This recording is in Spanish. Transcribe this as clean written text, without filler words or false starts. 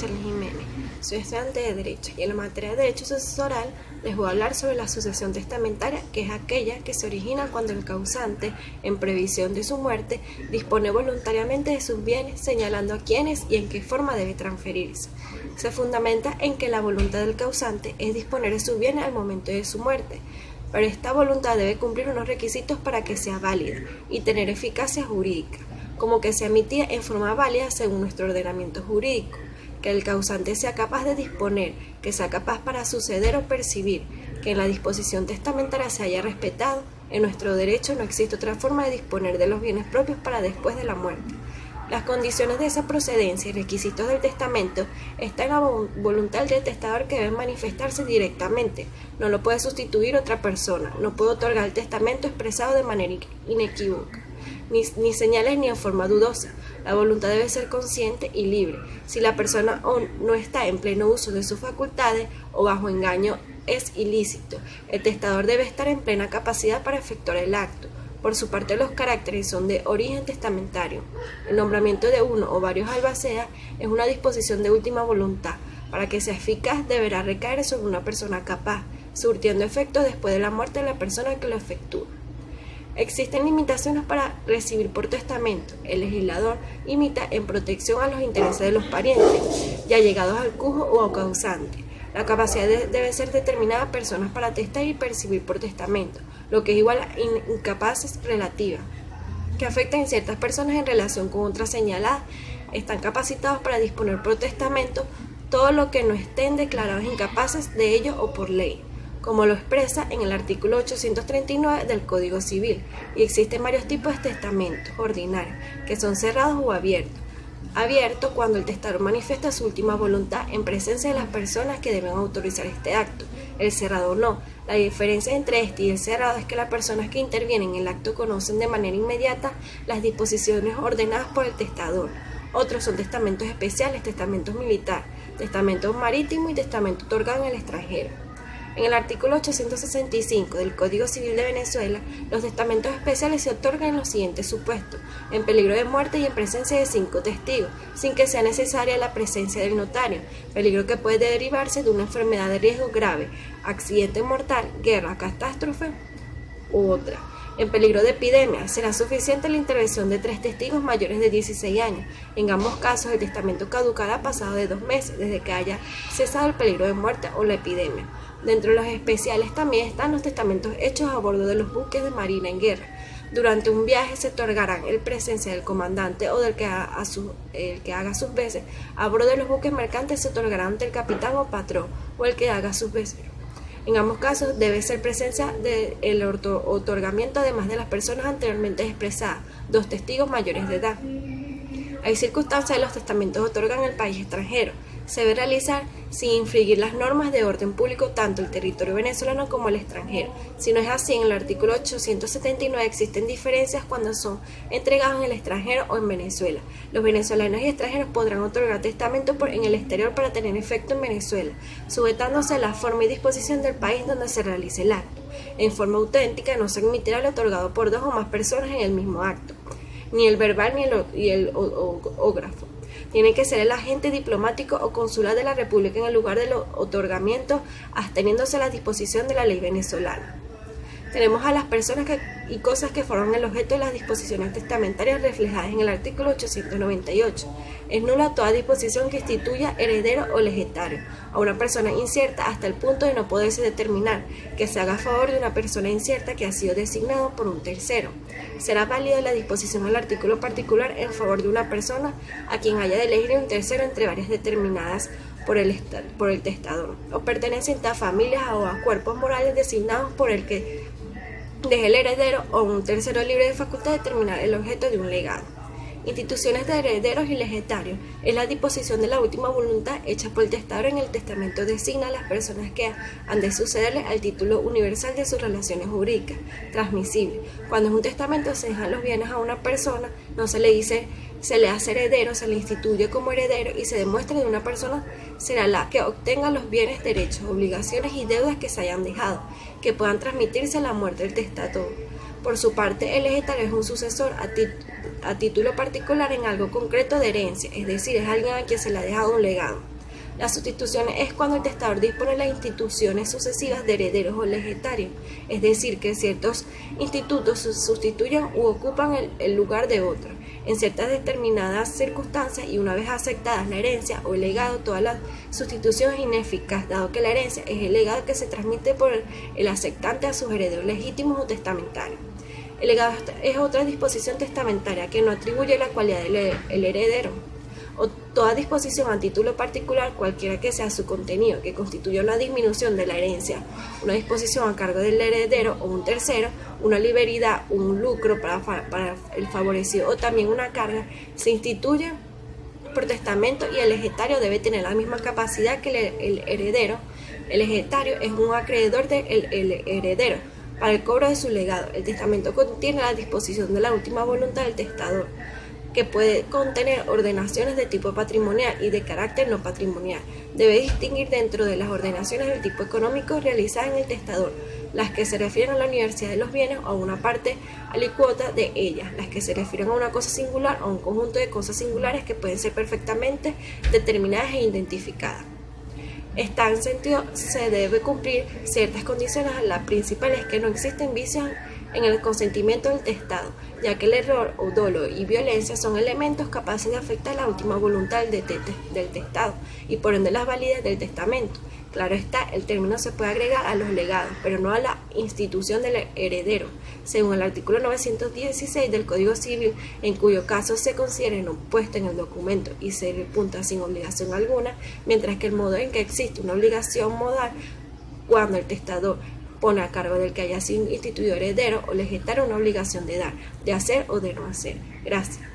Jiménez. Soy estudiante de Derecho y en la materia de Derecho Sucesoral les voy a hablar sobre la sucesión testamentaria, que es aquella que se origina cuando el causante, en previsión de su muerte, dispone voluntariamente de sus bienes, señalando a quiénes y en qué forma debe transferirse. Se fundamenta en que la voluntad del causante es disponer de sus bienes al momento de su muerte, pero esta voluntad debe cumplir unos requisitos para que sea válida y tener eficacia jurídica, como que sea emitida en forma válida según nuestro ordenamiento jurídico, que el causante sea capaz de disponer, que sea capaz para suceder o percibir, que en la disposición testamentaria se haya respetado. En nuestro derecho no existe otra forma de disponer de los bienes propios para después de la muerte. Las condiciones de esa procedencia y requisitos del testamento están en la voluntad del testador, que debe manifestarse directamente. No lo puede sustituir otra persona, no puede otorgar el testamento expresado de manera inequívoca, ni señales ni en forma dudosa. La voluntad debe ser consciente y libre. Si la persona no está en pleno uso de sus facultades o bajo engaño, es ilícito. El testador debe estar en plena capacidad para efectuar el acto. Por su parte, los caracteres son de origen testamentario. El nombramiento de uno o varios albaceas es una disposición de última voluntad. Para que sea eficaz, deberá recaer sobre una persona capaz, surtiendo efecto después de la muerte de la persona que lo efectúa. Existen limitaciones para recibir por testamento. El legislador limita en protección a los intereses de los parientes, ya llegados al cujo o al causante. La capacidad debe ser determinada a personas para testar y percibir por testamento, lo que es igual a incapaces relativa, que afectan a ciertas personas en relación con otras señaladas. Están capacitados para disponer por testamento todo lo que no estén declarados incapaces de ello o por ley, como lo expresa en el artículo 839 del Código Civil, y existen varios tipos de testamentos ordinarios, que son cerrados o abiertos. Abierto cuando el testador manifiesta su última voluntad en presencia de las personas que deben autorizar este acto. El cerrado no. La diferencia entre este y el cerrado es que las personas que intervienen en el acto conocen de manera inmediata las disposiciones ordenadas por el testador. Otros son testamentos especiales, testamentos militares, testamentos marítimos y testamentos otorgados en el extranjero. En el artículo 865 del Código Civil de Venezuela, los testamentos especiales se otorgan en los siguientes supuestos: en peligro de muerte y en presencia de 5 testigos, sin que sea necesaria la presencia del notario; peligro que puede derivarse de una enfermedad de riesgo grave, accidente mortal, guerra, catástrofe u otra. En peligro de epidemia, será suficiente la intervención de 3 testigos mayores de 16 años. En ambos casos, el testamento caducará pasado de 2 meses desde que haya cesado el peligro de muerte o la epidemia. Dentro de los especiales también están los testamentos hechos a bordo de los buques de marina en guerra. Durante un viaje se otorgarán en presencia del comandante o del que haga sus veces. A bordo de los buques mercantes se otorgará ante el capitán o patrón o el que haga sus veces. En ambos casos debe ser presencia del otorgamiento, además de las personas anteriormente expresadas, 2 testigos mayores de edad. Hay circunstancias de los testamentos otorgan en el país extranjero. Se debe realizar sin infringir las normas de orden público tanto el territorio venezolano como el extranjero. Si no es así, en el artículo 879 existen diferencias cuando son entregados en el extranjero o en Venezuela. Los venezolanos y extranjeros podrán otorgar testamento en el exterior para tener efecto en Venezuela, sujetándose a la forma y disposición del país donde se realice el acto. En forma auténtica no se admitirá el otorgado por 2 o más personas en el mismo acto, ni el verbal ni el ógrafo. Tiene que ser el agente diplomático o consular de la República en el lugar del otorgamiento, absteniéndose a la disposición de la ley venezolana. Tenemos a las personas y cosas que forman el objeto de las disposiciones testamentarias reflejadas en el artículo 898. Es nula toda disposición que instituya heredero o legatario a una persona incierta hasta el punto de no poderse determinar que se haga a favor de una persona incierta que ha sido designado por un tercero. Será válida la disposición del artículo particular en favor de una persona a quien haya de elegir un tercero entre varias determinadas por el testador, o perteneciente a familias o a cuerpos morales designados por el que deje el heredero, o un tercero libre de facultad de determinar el objeto de un legado. Instituciones de herederos y legatarios es la disposición de la última voluntad hecha por el testador. En el testamento designa a las personas que han de sucederle al título universal de sus relaciones jurídicas transmisibles. Cuando es un testamento se dejan los bienes a una persona, no se le dice se le hace heredero, se le instituye como heredero y se demuestra que una persona será la que obtenga los bienes, derechos, obligaciones y deudas que se hayan dejado, que puedan transmitirse a la muerte del testador. Por su parte, el legatario es un sucesor a título particular en algo concreto de herencia, es decir, es alguien a quien se le ha dejado un legado. La sustitución es cuando el testador dispone de las instituciones sucesivas de herederos o legatarios, es decir, que ciertos institutos sustituyen u ocupan el lugar de otros. En ciertas determinadas circunstancias y una vez aceptadas la herencia o el legado, toda la sustitución es ineficaz, dado que la herencia es el legado que se transmite por el aceptante a sus herederos legítimos o testamentarios. El legado es otra disposición testamentaria que no atribuye la cualidad del heredero, o toda disposición a título particular, cualquiera que sea su contenido, que constituya una disminución de la herencia, una disposición a cargo del heredero o un tercero, una liberalidad, un lucro para el favorecido o también una carga, se instituye por testamento y el legatario debe tener la misma capacidad que el heredero. El legatario es un acreedor del heredero para el cobro de su legado. El testamento contiene la disposición de la última voluntad del testador, que puede contener ordenaciones de tipo patrimonial y de carácter no patrimonial. Debe distinguir dentro de las ordenaciones del tipo económico realizadas en el testador, las que se refieren a la universidad de los bienes o a una parte alicuota de ellas, las que se refieren a una cosa singular o a un conjunto de cosas singulares que pueden ser perfectamente determinadas e identificadas. En sentido, se debe cumplir ciertas condiciones. La principal es que no existen vicios en el consentimiento del testado, ya que el error o dolo y violencia son elementos capaces de afectar la última voluntad del testado y por ende las validez del testamento. Claro está, el término se puede agregar a los legados, pero no a la institución del heredero, según el artículo 916 del Código Civil, en cuyo caso se considera no puesto en el documento y se repunta sin obligación alguna, mientras que el modo en que existe una obligación modal cuando el testador pone a cargo del que haya sido instituido heredero o legatario una obligación de dar, de hacer o de no hacer. Gracias.